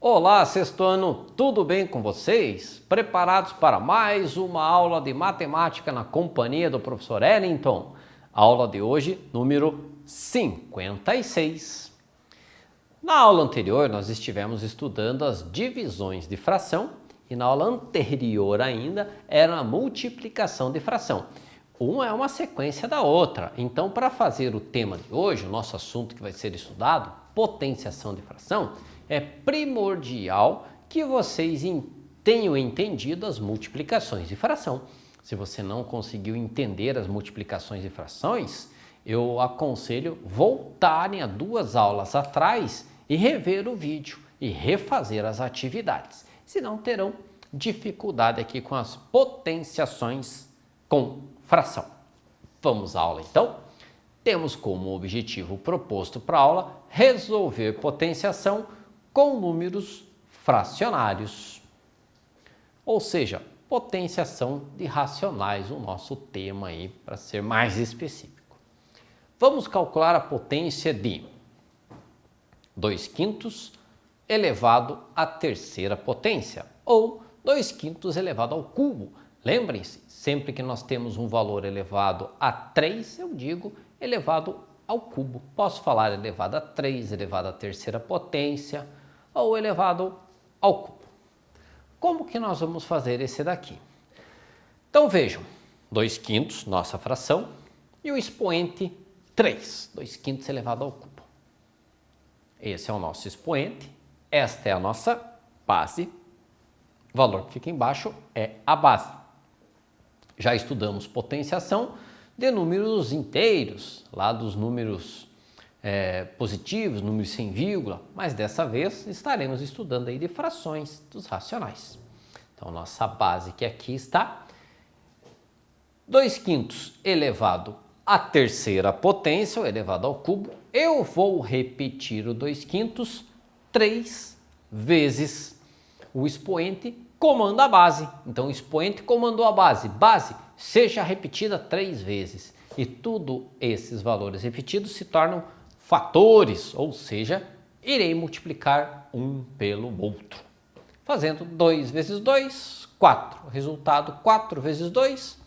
Olá, sexto ano, tudo bem com vocês? Preparados para mais uma aula de matemática na companhia do professor Ellington? Aula de hoje, número 56. Na aula anterior, nós estivemos estudando as divisões de fração e na aula anterior ainda era a multiplicação de fração. Uma é uma sequência da outra, então para fazer o tema de hoje, o nosso assunto que vai ser estudado, potenciação de fração, é primordial que vocês tenham entendido as multiplicações de fração. Se você não conseguiu entender as multiplicações de frações, eu aconselho voltarem a 2 aulas atrás e rever o vídeo e refazer as atividades. Senão terão dificuldade aqui com as potenciações com fração. Vamos à aula então? Temos como objetivo proposto para a aula resolver potenciação com números fracionários, ou seja, potenciação de racionais, o nosso tema aí para ser mais específico. Vamos calcular a potência de 2/5 elevado à terceira potência, ou 2/5 elevado ao cubo. Lembrem-se, sempre que nós temos um valor elevado a 3, eu digo elevado ao cubo. Posso falar elevado a 3, elevado à terceira potência, ou elevado ao cubo. Como que nós vamos fazer esse daqui? Então vejam, 2/5, nossa fração, e o expoente 3, 2/5 elevado ao cubo. Esse é o nosso expoente, esta é a nossa base, o valor que fica embaixo é a base. Já estudamos potenciação de números inteiros, lá dos números positivos, números sem vírgula, mas dessa vez estaremos estudando aí de frações dos racionais. Então, nossa base que aqui está, 2/5 elevado à terceira potência, ou elevado ao cubo, eu vou repetir o 2/5 3 vezes. O expoente comanda a base, então o expoente comandou a base, seja repetida 3 vezes. E todos esses valores repetidos se tornam fatores, ou seja, irei multiplicar um pelo outro. Fazendo 2 vezes 2, 4. Resultado 4 vezes 2,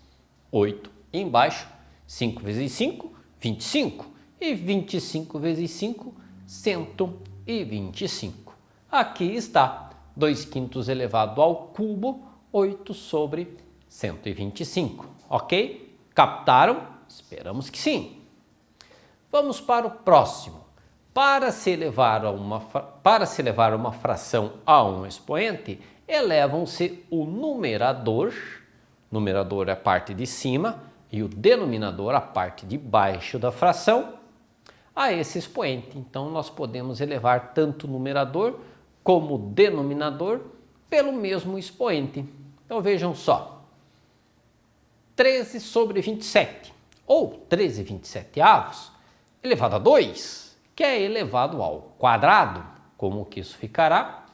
8. E embaixo, 5 vezes 5, 25. E 25 vezes 5, 125. Aqui está 2/5 elevado ao cubo, 8 sobre 125. Ok? Captaram? Esperamos que sim. Vamos para o próximo. Para se levar uma fração a um expoente, elevam-se o numerador é a parte de cima, e o denominador, a parte de baixo da fração, a esse expoente. Então, nós podemos elevar tanto o numerador como o denominador pelo mesmo expoente. Então, vejam só. 13 sobre 27, ou 13/27, elevado a 2, que é elevado ao quadrado. Como que isso ficará?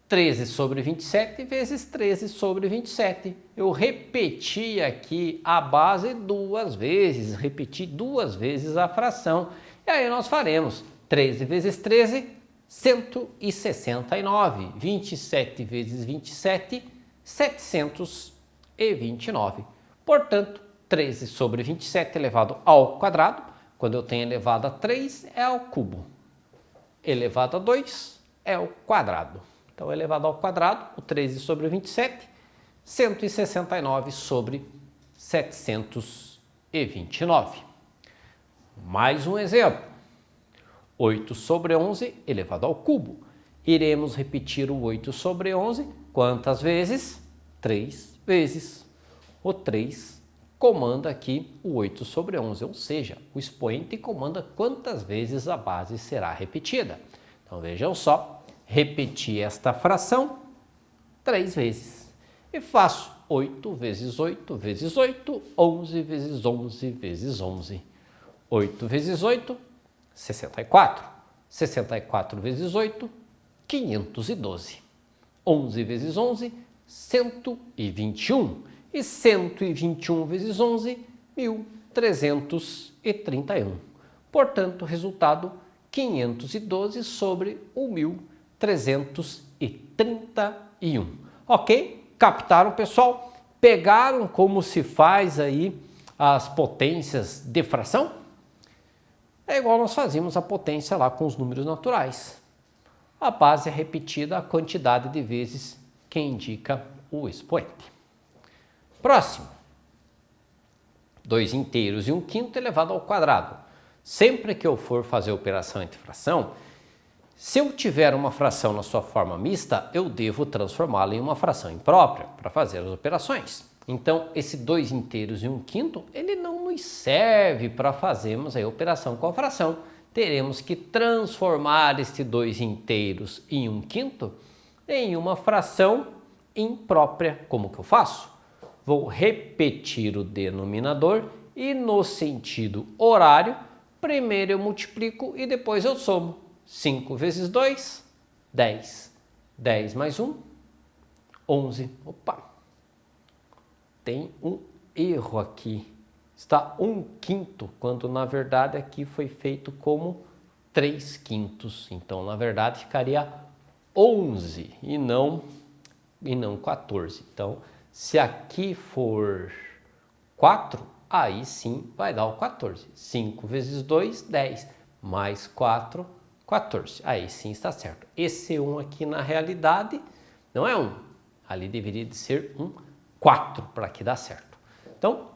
13 sobre 27 vezes 13 sobre 27. Eu repeti aqui a base 2 vezes, repeti 2 vezes a fração. E aí nós faremos 13 vezes 13, 169. 27 vezes 27, 729. Portanto, 13 sobre 27 elevado ao quadrado, quando eu tenho elevado a 3, é ao cubo. Elevado a 2 é ao quadrado. Então, elevado ao quadrado, o 13 sobre 27, 169 sobre 729. Mais um exemplo. 8 sobre 11 elevado ao cubo. Iremos repetir o 8 sobre 11, quantas vezes? 3 vezes. O 3 comanda aqui o 8 sobre 11, ou seja, o expoente comanda quantas vezes a base será repetida. Então, vejam só, repeti esta fração 3 vezes. E faço 8 vezes 8 vezes 8, 11 vezes 11 vezes 11. 8 vezes 8, 64. 64 vezes 8, 512. 11 vezes 11, 121. E 121 vezes 11, 1.331. Portanto, resultado 512 sobre o 1.331. 331. Ok? Captaram, pessoal? Pegaram como se faz aí as potências de fração? É igual nós fazíamos a potência lá com os números naturais. A base é repetida a quantidade de vezes que indica o expoente. Próximo. 2 inteiros e 1/5 elevado ao quadrado. Sempre que eu for fazer operação entre fração, se eu tiver uma fração na sua forma mista, eu devo transformá-la em uma fração imprópria para fazer as operações. Então, esse 2 inteiros e 1/5, ele não nos serve para fazermos a operação com a fração. Teremos que transformar este 2 inteiros e 1/5 em uma fração imprópria. Como que eu faço? Vou repetir o denominador e no sentido horário, primeiro eu multiplico e depois eu somo. 5 vezes 2, 10. 10 mais 1, 11. Opa! Tem um erro aqui. Está 1/5, quando na verdade aqui foi feito como 3/5. Então, na verdade, ficaria 11 e não 14. Então, se aqui for 4, aí sim vai dar o 14. 5 vezes 2, 10. Mais 4, 14. Aí sim está certo. Esse 1 aqui na realidade não é 1. Ali deveria de ser um 4 para que dá certo. Então,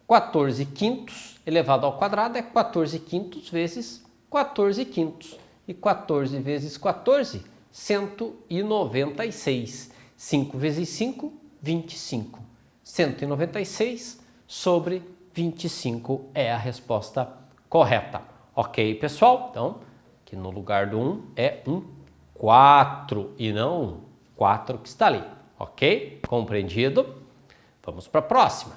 14/5 elevado ao quadrado é 14/5 vezes 14/5. E 14 vezes 14, 196. 5 vezes 5, 25. 196 sobre 25 é a resposta correta. Ok, pessoal? Então, aqui no lugar do 1 é um 4 e não um 4 que está ali. Ok? Compreendido? Vamos para a próxima.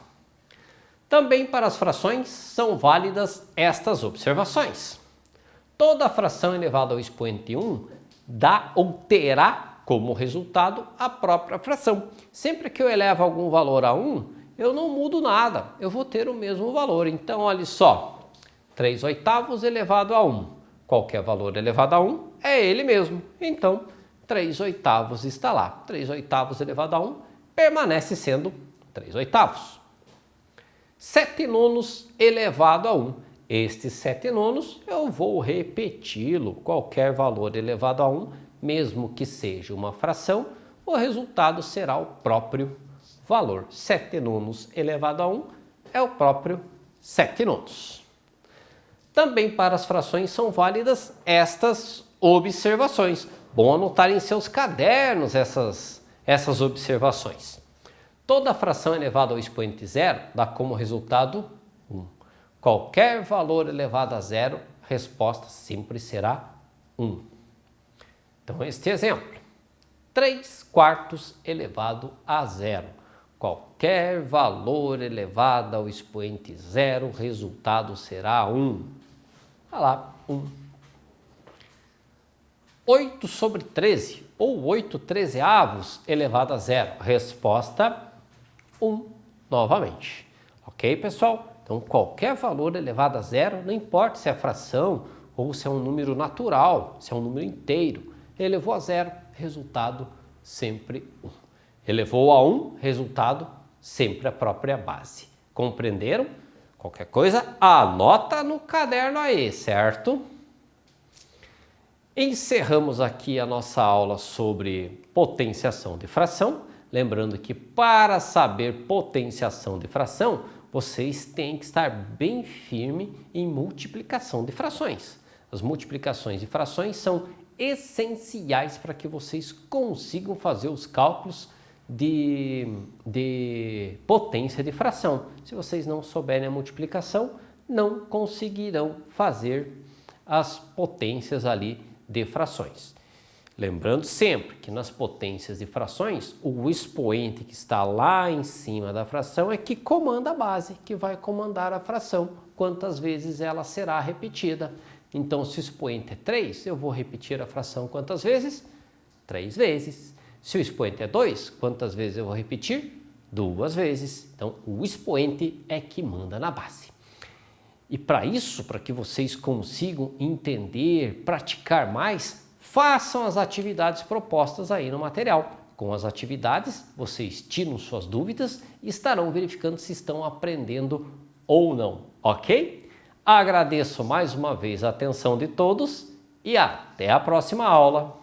Também para as frações são válidas estas observações. Toda fração elevada ao expoente 1 dá ou terá como resultado a própria fração. Sempre que eu elevo algum valor a 1, eu não mudo nada, eu vou ter o mesmo valor. Então, olha só, 3/8 elevado a 1. Qualquer valor elevado a 1 é ele mesmo. Então, 3/8 está lá. 3/8 elevado a 1 permanece sendo 3/8. 7/9 elevado a 1. Este 7/9 eu vou repeti-lo. Qualquer valor elevado a 1, mesmo que seja uma fração, o resultado será o próprio valor. 7/9 elevado a 1 é o próprio 7/9. Também para as frações são válidas estas observações. Bom anotar em seus cadernos essas observações. Toda fração elevada ao expoente zero dá como resultado 1. Qualquer valor elevado a zero, a resposta sempre será 1. Então, este exemplo. 3/4 elevado a zero. Qualquer valor elevado ao expoente zero, o resultado será 1. Olha lá, 1. 8 sobre 13, ou 8/13 elevado a zero. Resposta 1 novamente. Ok, pessoal? Então, qualquer valor elevado a zero, não importa se é fração ou se é um número natural, se é um número inteiro, elevou a zero, resultado sempre 1. Elevou a 1, resultado sempre a própria base. Compreenderam? Qualquer coisa, anota no caderno aí, certo? Encerramos aqui a nossa aula sobre potenciação de fração. Lembrando que para saber potenciação de fração, vocês têm que estar bem firme em multiplicação de frações. As multiplicações de frações são essenciais para que vocês consigam fazer os cálculos de potência de fração. Se vocês não souberem a multiplicação, não conseguirão fazer as potências ali de frações. Lembrando sempre que nas potências de frações, o expoente que está lá em cima da fração é que comanda a base, que vai comandar a fração, quantas vezes ela será repetida. Então, se o expoente é 3, eu vou repetir a fração quantas vezes? 3 vezes. Se o expoente é 2, quantas vezes eu vou repetir? 2 vezes. Então, o expoente é que manda na base. E para isso, para que vocês consigam entender, praticar mais, façam as atividades propostas aí no material. Com as atividades, vocês tiram suas dúvidas e estarão verificando se estão aprendendo ou não, ok? Agradeço mais uma vez a atenção de todos e até a próxima aula.